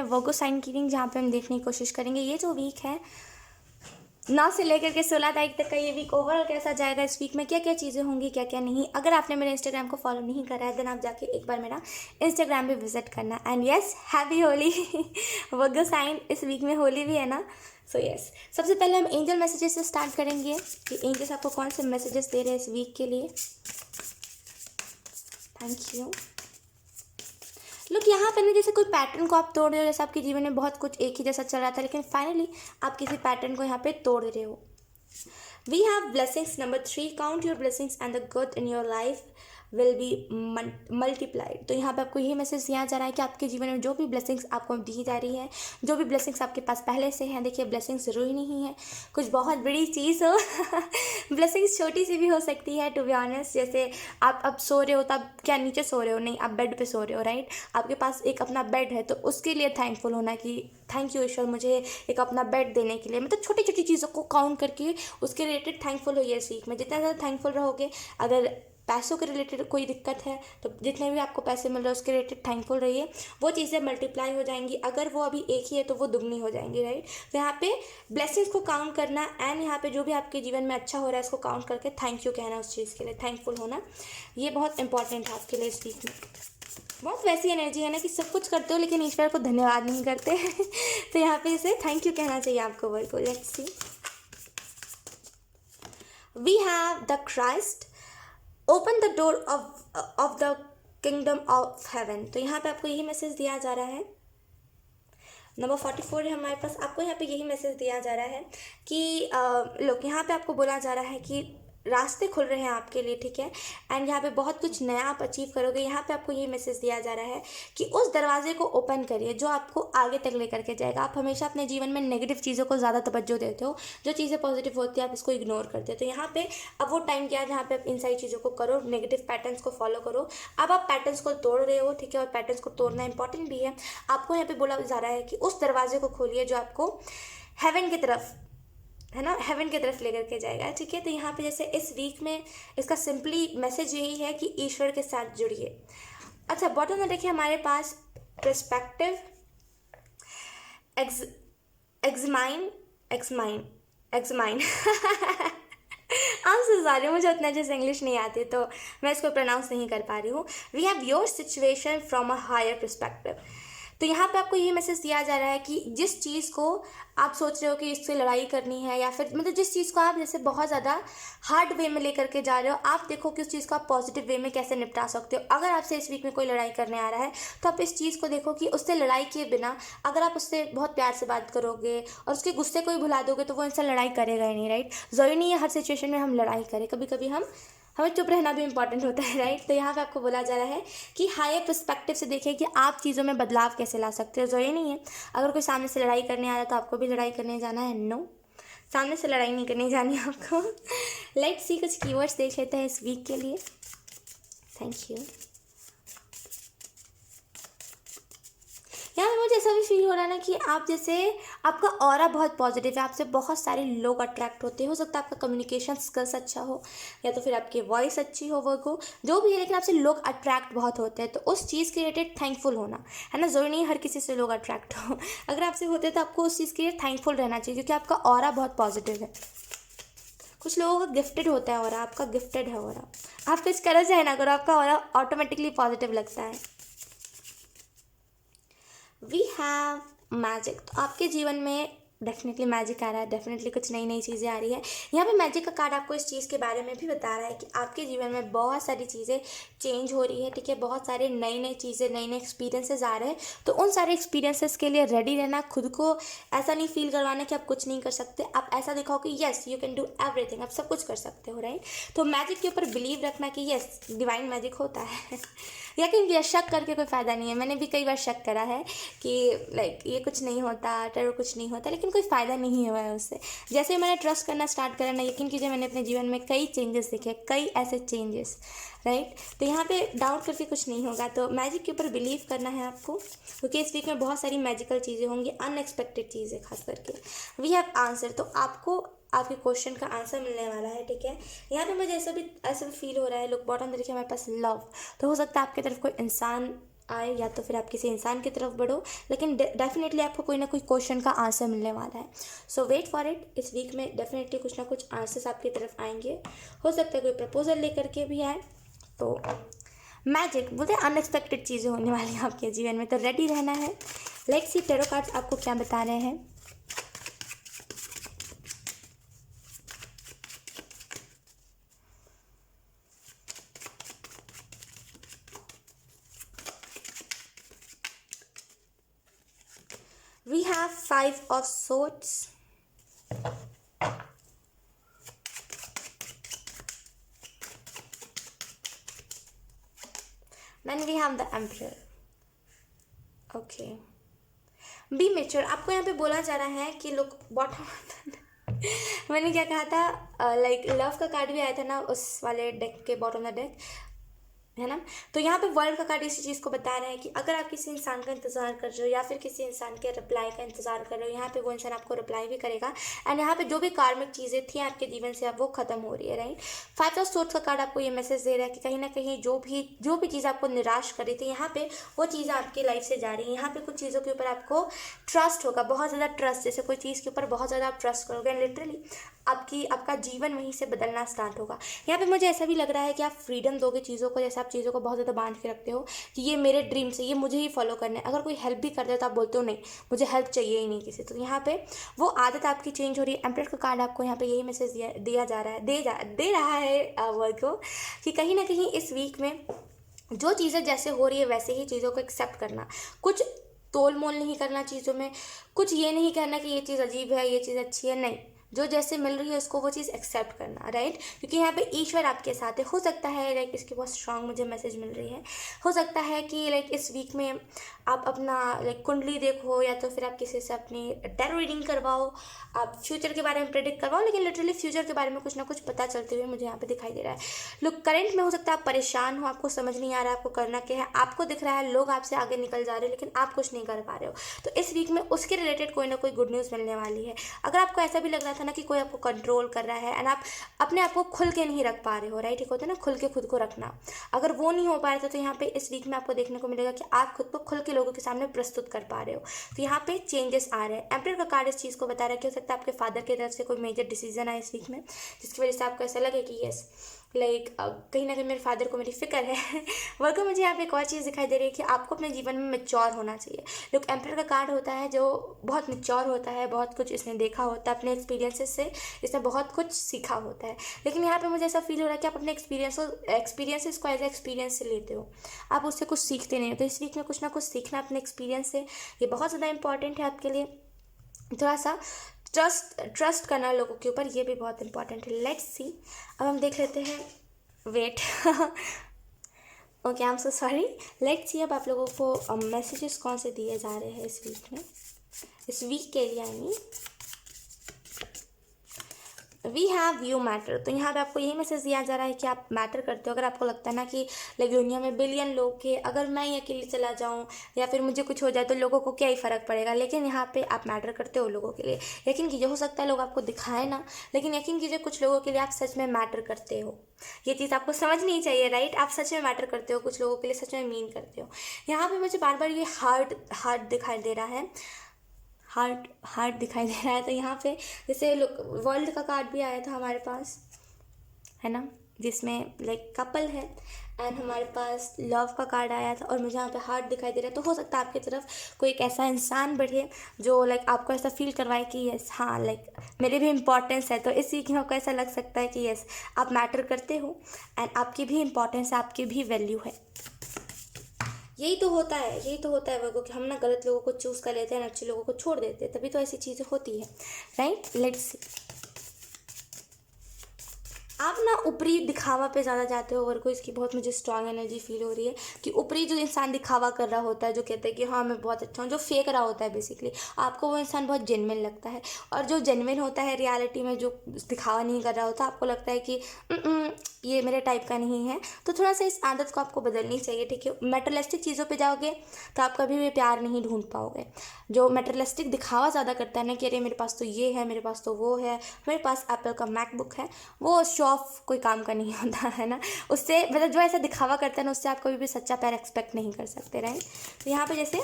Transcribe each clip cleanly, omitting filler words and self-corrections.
वर्गो sign की reading, जहाँ पे हम देखने की कोशिश करेंगे ये जो वीक है 9 से लेकर के 16 तारीख तक का ये वीक ओवरऑल कैसा जाएगा, इस वीक में क्या क्या चीज़ें होंगी, क्या क्या नहीं। अगर आपने मेरे इंस्टाग्राम को फॉलो नहीं करा है देन आप जाके एक बार मेरा इंस्टाग्राम पे विजिट करना। And yes, happy Holi. Virgo sign, इस वीक में होली भी है ना। सो यस, सबसे पहले हम एंजल मैसेजेस से स्टार्ट करेंगे कि एंजल्स आपको कौन से मैसेजेस दे रहे हैं इस वीक के लिए। Thank you. लोग यहाँ पर ना जैसे कोई पैटर्न को आप तोड़ रहे हो, जैसे आपके जीवन में बहुत कुछ एक ही जैसा चल रहा था लेकिन फाइनली आप किसी पैटर्न को यहाँ पे तोड़ रहे हो। We have blessings number 3. Count your blessings and the good in your life will be multiplied. तो यहाँ पे आपको यही मैसेज दिया जा रहा है कि आपके जीवन में जो भी ब्लेसिंग्स आपको दी जा रही है, जो भी ब्लेसिंग्स आपके पास पहले से हैं, देखिए ब्लेसिंग्स ज़रूरी नहीं है कुछ बहुत बड़ी चीज़ हो। ब्लेसिंग्स छोटी सी भी हो सकती है टू बी ऑनेस्ट। जैसे आप अब सो रहे हो, तब क्या नीचे सो रहे हो, नहीं आप बेड पे सो रहे हो, राइट। आपके पास एक अपना बेड है तो उसके लिए थैंकफुल होना कि थैंक यू ईश्वर मुझे एक अपना बेड देने के लिए। मतलब छोटी छोटी चीज़ों को काउंट करके उसके रिलेटेड थैंकफुल होइए इस वीक में। जितना ज़्यादा थैंकफुल रहोगे, अगर पैसों के रिलेटेड कोई दिक्कत है तो जितने भी आपको पैसे मिल रहे हैं उसके रिलेटेड थैंकफुल रहिए, वो चीज़ें मल्टीप्लाई हो जाएंगी। अगर वो अभी एक ही है तो वो दुगनी हो जाएंगी, राइट। तो यहाँ पे ब्लेसिंग्स को काउंट करना एंड यहाँ पे जो भी आपके जीवन में अच्छा हो रहा है इसको काउंट करके थैंक यू कहना, उस चीज़ के लिए थैंकफुल होना, ये बहुत इंपॉर्टेंट है आपके लिए इस वीक में। बहुत वैसी एनर्जी है ना कि सब कुछ करते हो लेकिन ईश्वर को धन्यवाद नहीं करते। तो यहाँ पे इसे थैंक यू कहना चाहिए आपको वर्ड को। Let's see, we have the Christ, open the door of the kingdom of heaven. तो यहाँ पे आपको यही मैसेज दिया जा रहा है। नंबर 44 है हमारे पास। आपको यहाँ पे यही मैसेज दिया जा रहा है कि लोग यहाँ पे आपको बोला जा रहा है कि रास्ते खुल रहे हैं आपके लिए, ठीक है। एंड यहाँ पे बहुत कुछ नया आप अचीव करोगे। यहाँ पे आपको ये मैसेज दिया जा रहा है कि उस दरवाजे को ओपन करिए जो आपको आगे तक लेकर के जाएगा। आप हमेशा अपने जीवन में नेगेटिव चीज़ों को ज़्यादा तवज्जो देते हो, जो चीज़ें पॉजिटिव होती है आप इसको इग्नोर करते हो। तो यहाँ पे अब वो टाइम क्या है जहाँ पे आप इन सारी चीज़ों को करो, नेगेटिव पैटर्न्स को फॉलो करो। अब आप पैटर्न्स को तोड़ रहे हो, ठीक है, और पैटर्न्स को तोड़ना इंपॉर्टेंट भी है। आपको यहाँ पे बोला जा रहा है कि उस दरवाजे को खोलिए जो आपको हेवन की तरफ, है ना, हेवन की तरफ लेकर के जाएगा, ठीक है। तो यहाँ पे जैसे इस वीक में इसका सिंपली मैसेज यही है कि ईश्वर के साथ जुड़िए। अच्छा, बॉटम में देखिए हमारे पास पर्सपेक्टिव, एग्जामाइन आप सॉरी, मुझे उतना जैसे इंग्लिश नहीं आती तो मैं इसको प्रोनाउंस नहीं कर पा रही हूँ। We have your situation from a higher perspective. तो यहाँ पे आपको ये मैसेज दिया जा रहा है कि जिस चीज़ को आप सोच रहे हो कि इससे लड़ाई करनी है, या फिर मतलब जिस चीज़ को आप जैसे बहुत ज़्यादा हार्ड वे में लेकर के जा रहे हो, आप देखो कि उस चीज़ को आप पॉजिटिव वे में कैसे निपटा सकते हो। अगर आपसे इस वीक में कोई लड़ाई करने आ रहा है तो आप इस चीज़ को देखो कि उससे लड़ाई किए बिना अगर आप उससे बहुत प्यार से बात करोगे और उसके गुस्से को ही भुला दोगे तो वो इंसान लड़ाई करेगा ही नहीं, राइट। ज़रूरी नहीं है हर सिचुएशन में हम लड़ाई करें, कभी कभी हमें चुप रहना भी इंपॉर्टेंट होता है, राइट। तो यहाँ पे आपको बोला जा रहा है कि हायर पर्सपेक्टिव से देखिए कि आप चीज़ों में बदलाव कैसे ला सकते हो। ज़रूरी नहीं है अगर कोई सामने से लड़ाई करने आ रहा है तो आपको भी लड़ाई करने जाना है, नो, सामने से लड़ाई नहीं करने जानी है आपको। लेट्स सी, कुछ कीवर्ड्स देख लेते हैं इस वीक के लिए। Thank you. यहाँ पे मुझे ऐसा भी फील हो रहा है ना कि आप जैसे आपका ऑरा बहुत पॉजिटिव है, आपसे बहुत सारे लोग अट्रैक्ट होते हैं। हो सकता है आपका कम्युनिकेशन स्किल्स अच्छा हो या तो फिर आपकी वॉइस अच्छी हो, वर्क हो, जो भी है, लेकिन आपसे लोग अट्रैक्ट बहुत होते हैं। तो उस चीज़ के रिलेटेड थैंकफुल होना है ना, ज़रूरी नहीं हर किसी से लोग अट्रैक्ट हो। अगर आपसे होते हैं तो आपको उस चीज़ के लिए थैंकफुल रहना चाहिए क्योंकि आपका ऑरा बहुत पॉजिटिव है। कुछ लोगों का गिफ्टेड होता है ऑरा, आपका गिफ्टेड है ऑरा। आप कुछ करो चाहे ना करो, आपका ऑरा ऑटोमेटिकली पॉजिटिव लगता है। We have magic. तो आपके जीवन में डेफिनेटली मैजिक आ रहा है, डेफिनेटली कुछ नई नई चीज़ें आ रही है। यहाँ पे मैजिक का कार्ड आपको इस चीज़ के बारे में भी बता रहा है कि आपके जीवन में बहुत सारी चीज़ें चेंज हो रही है, ठीक है। बहुत सारे नई नई चीज़ें, नए नए एक्सपीरियंसेस आ रहे हैं। तो उन सारे एक्सपीरियंसेस के लिए रेडी रहना, खुद को ऐसा नहीं फील करवाना कि आप कुछ नहीं कर सकते। आप ऐसा दिखाओ कि yes you can do everything, आप सब कुछ कर सकते हो, राइट। तो मैजिक के ऊपर बिलीव रखना कि येस डिवाइन मैजिक होता है। यकीन किया, शक करके कोई फ़ायदा नहीं है। मैंने भी कई बार शक करा है कि लाइक ये कुछ नहीं होता, टेरो कुछ नहीं होता, लेकिन कोई फ़ायदा नहीं हुआ है उससे। जैसे ही मैंने ट्रस्ट करना स्टार्ट करा ना, यकीन कीजिए मैंने अपने जीवन में कई चेंजेस देखे, कई ऐसे चेंजेस, राइट। तो यहाँ पे डाउट करके कुछ नहीं होगा। तो मैजिक के ऊपर बिलीव करना है आपको क्योंकि इस वीक में बहुत सारी मैजिकल चीज़ें होंगी, अनएक्सपेक्टेड चीज़ें खास करके। We have answer. तो आपको आपके क्वेश्चन का आंसर मिलने वाला है, ठीक है। यहाँ पे मुझे ऐसा भी फील हो रहा है, लोग बॉटम देखिए हमारे पास लव। तो हो सकता है आपकी तरफ कोई इंसान आए या तो फिर आप किसी इंसान की तरफ बढ़ो, लेकिन डेफिनेटली आपको कोई ना कोई क्वेश्चन का आंसर मिलने वाला है। सो वेट फॉर इट। इस वीक में डेफिनेटली कुछ ना कुछ आंसर्स आपकी तरफ आएंगे। हो सकता है कोई प्रपोजल लेकर के भी आए, तो मैजिक बोलते हैं, अनएक्सपेक्टेड चीज़ें होने वाली हैं आपके जीवन में, तो रेडी रहना है। लेट्स सी टैरो कार्ड्स आपको क्या बता रहे हैं। We have 5 of Swords. Then we have the Emperor. Okay. B mature. आपको यहाँ पे बोला जा रहा है कि लोग बॉटम मैंने क्या कहा था, लाइक लव का कार्ड भी आया था ना उस वाले डेक के बॉटम ऑफ द डेक, है ना। तो यहाँ पे वर्ल्ड का कार्ड इसी चीज़ को बता रहा है कि अगर आप किसी इंसान का इंतजार कर रहे हो या फिर किसी इंसान के रिप्लाई का इंतजार कर रहे हो, यहाँ पे वो इंसान आपको रिप्लाई भी करेगा। एंड यहाँ पे जो भी कार्मिक चीज़ें थी आपके जीवन से अब वो खत्म हो रही है, राइट। 5 ऑफ सोर्ड्स का कार्ड आपको ये मैसेज दे रहा है कि कहीं ना कहीं जो भी चीज़ आपको निराश कर रही थी, यहाँ पे वो चीज़ें आपकी लाइफ से जा रही है। यहाँ पे कुछ चीज़ों के ऊपर आपको ट्रस्ट होगा, बहुत ज़्यादा ट्रस्ट, जैसे कोई चीज़ के ऊपर बहुत ज़्यादा आप ट्रस्ट करोगे एंड लिटरली आपका जीवन वहीं से बदलना स्टार्ट होगा। यहाँ पे मुझे ऐसा भी लग रहा है कि आप फ्रीडम दोगे चीज़ों को, जैसे आप चीज़ों को बहुत ज़्यादा बांध के रखते हो कि ये मेरे ड्रीम्स है, ये मुझे ही फॉलो करना है। अगर कोई हेल्प भी कर दे तो आप बोलते हो नहीं, मुझे हेल्प चाहिए ही नहीं किसी। तो यहाँ पे वो आदत आपकी चेंज हो रही है। एम्परर का कार्ड आपको यहाँ पे यही मैसेज दिया जा रहा है, दे रहा है वर्ड को, कि कहीं ना कहीं इस वीक में जो चीज़ें जैसे हो रही है वैसे ही चीज़ों को एक्सेप्ट करना, कुछ तोल मोल नहीं करना चीज़ों में, कुछ ये नहीं कहना कि ये चीज़ अजीब है, ये चीज़ अच्छी है, नहीं, जो जैसे मिल रही है उसको वो चीज़ एक्सेप्ट करना, राइट। क्योंकि यहाँ पे ईश्वर आपके साथ है। हो सकता है लाइक इसकी बहुत स्ट्रांग मुझे मैसेज मिल रही है, हो सकता है कि लाइक इस वीक में आप अपना लाइक कुंडली देखो या तो फिर आप किसी से अपनी टैरो रीडिंग करवाओ, आप फ्यूचर के बारे में प्रेडिक्ट करवाओ, लेकिन लिटरली फ्यूचर के बारे में कुछ ना कुछ पता चलते हुए मुझे यहाँ पे दिखाई दे रहा है। लोग करंट में हो सकता है आप परेशान हो, आपको समझ नहीं आ रहा है आपको करना क्या है, आपको दिख रहा है लोग आपसे आगे निकल जा रहे हैं लेकिन आप कुछ नहीं कर पा रहे हो। तो इस वीक में उसके रिलेटेड कोई ना कोई गुड न्यूज़ मिलने वाली है। अगर आपको ऐसा भी लग रहा था ना कि कोई आपको कंट्रोल कर रहा है एंड आप अपने आप को खुल के नहीं रख पा रहे हो, राइट, एक होता है ना खुल के खुद को रखना, अगर वो नहीं हो पा रहा था तो यहाँ पे इस वीक में आपको देखने को मिलेगा कि आप खुद को खुल के लोगों के सामने प्रस्तुत कर पा रहे हो। तो यहाँ पे चेंजेस आ रहे हैं। एम्परर का कार्ड इस चीज़ को बता रहा है कि हो सकता है आपके फादर की तरफ से कोई मेजर डिसीजन आए इस वीक में, जिसकी वजह से आपको ऐसा लगे कि यस लाइक कहीं ना कहीं मेरे फादर को मेरी फिक्र है। वर्को मुझे यहाँ पे एक और चीज़ दिखाई दे रही है कि आपको अपने जीवन में मैच्योर होना चाहिए। लोग एम्परर का कार्ड होता है जो बहुत मैच्योर होता है, बहुत कुछ इसने देखा होता है, अपने एक्सपीरियंसेस से इसने बहुत कुछ सीखा होता है। लेकिन यहाँ पे मुझे ऐसा फील हो रहा है कि आप अपने एक्सपीरियंसेस को एज ए एक्सपीरियंस से लेते हो, आप उससे कुछ सीखते नहीं हो। तो इस वीक में कुछ ना कुछ सीखना अपने एक्सपीरियंस से, ये बहुत ज़्यादा इंपॉर्टेंट है आपके लिए। थोड़ा सा ट्रस्ट करना लोगों के ऊपर, ये भी बहुत इंपॉर्टेंट है। लेट्स सी, अब हम देख लेते हैं, wait okay I am so sorry. Let's see अब आप लोगों को मैसेजेस कौन से दिए जा रहे हैं इस वीक में, इस वीक के लिए। I mean we have you matter. तो यहाँ पे आपको यही मैसेज दिया जा रहा है कि आप मैटर करते हो। अगर आपको लगता है ना कि लाइक दुनिया में बिलियन लोग हैं, अगर मैं ही अकेले चला जाऊँ या फिर मुझे कुछ हो जाए तो लोगों को क्या ही फ़र्क पड़ेगा, लेकिन यहाँ पे आप मैटर करते हो लोगों के लिए। यकीन कीजिए, हो सकता है लोग आपको दिखाए ना, लेकिन यकीन कीजिए कुछ लोगों के लिए आप सच में मैटर करते हो। ये चीज़ आपको समझनी चाहिए, राइट। आप सच में मैटर करते हो, कुछ लोगों के लिए सच में मीन करते हो। यहाँ पर मुझे बार बार ये हार्ट दिखाई दे रहा है, हार्ट दिखाई दे रहा है। तो यहाँ पे जैसे वर्ल्ड का कार्ड भी आया था हमारे पास, है ना, जिसमें लाइक कपल है, एंड हमारे पास लव का कार्ड आया था और मुझे यहाँ पे हार्ट दिखाई दे रहा है। तो हो सकता है आपकी तरफ कोई एक ऐसा इंसान बढ़े जो लाइक आपको ऐसा फील करवाए कि यस हाँ लाइक मेरी भी इंपॉर्टेंस है। तो इस वीक में आपको ऐसा लग सकता है कि यस आप मैटर करते हो एंड आपकी भी इंपॉर्टेंस है, आपकी भी वैल्यू है। यही तो होता है वर्गों कि हम ना गलत लोगों को चूज़ कर लेते हैं, अच्छे लोगों को छोड़ देते हैं, तभी तो ऐसी चीज़ें होती है, राइट। लेट्स सी, आप ना ऊपरी दिखावा पे ज़्यादा जाते हो वर्गो, इसकी बहुत मुझे स्ट्रांग एनर्जी फील हो रही है कि ऊपरी जो इंसान दिखावा कर रहा होता है, जो कहता है कि हाँ मैं बहुत अच्छा हूँ, जो फेक रहा होता है बेसिकली, आपको वो इंसान बहुत जेन्युइन लगता है। और जो जेन्युइन होता है रियलिटी में, जो दिखावा नहीं कर रहा होता, आपको लगता है कि ये मेरे टाइप का नहीं है। तो थोड़ा सा इस आदत को आपको बदलनी चाहिए, ठीक है। मेटेरियलिस्टिक चीज़ों पे जाओगे तो आप कभी भी प्यार नहीं ढूंढ पाओगे। जो मेटेरियलिस्टिक दिखावा ज़्यादा करता है ना कि अरे मेरे पास तो ये है, मेरे पास तो वो है, मेरे पास एप्पल का मैकबुक है, वो शो ऑफ कोई काम का नहीं होता है ना, उससे मतलब जो ऐसा दिखावा करता है ना, उससे आप कभी भी सच्चा प्यार एक्सपेक्ट नहीं कर सकते, राइट। तो यहाँ पे जैसे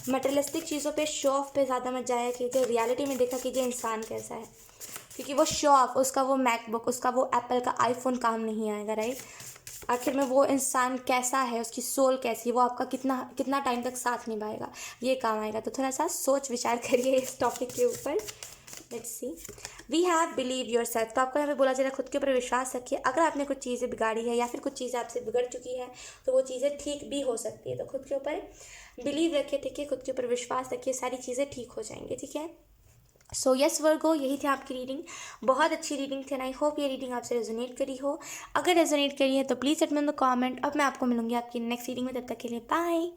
मटेरियलिस्टिक चीज़ों पे, शो ऑफ पे ज़्यादा मत जाया कीजिए, रियलिटी में देखा कीजिए इंसान कैसा है, क्योंकि वो शो ऑफ, उसका वो मैकबुक, उसका वो एप्पल का आईफोन काम नहीं आएगा, राइट। आखिर में वो इंसान कैसा है, उसकी सोल कैसी है, वो आपका कितना कितना टाइम तक साथ निभाएगा, ये काम आएगा। तो थोड़ा सा सोच विचार करिए इस टॉपिक के ऊपर। Let's see, we have believe yourself. तो आपको यहाँ पे बोला जा रहा है खुद के ऊपर विश्वास रखिए। अगर आपने कुछ चीज़ें बिगाड़ी है या फिर कुछ चीज़ें आपसे बिगड़ चुकी है तो वो चीज़ें ठीक भी हो सकती है, तो खुद के ऊपर बिलीव रखिए, ठीक है, खुद के ऊपर विश्वास रखिए, सारी चीज़ें ठीक हो जाएंगी, ठीक है। सो यस वर्गो, यही थी आपकी रीडिंग, बहुत अच्छी रीडिंग थी, आई होप ये रीडिंग आपसे रेजोनेट करी हो। अगर रेजोनेट करी है तो please let me in the comment. अब मैं आपको मिलूंगी आपकी नेक्स्ट रीडिंग में, तब तक के लिए बाय।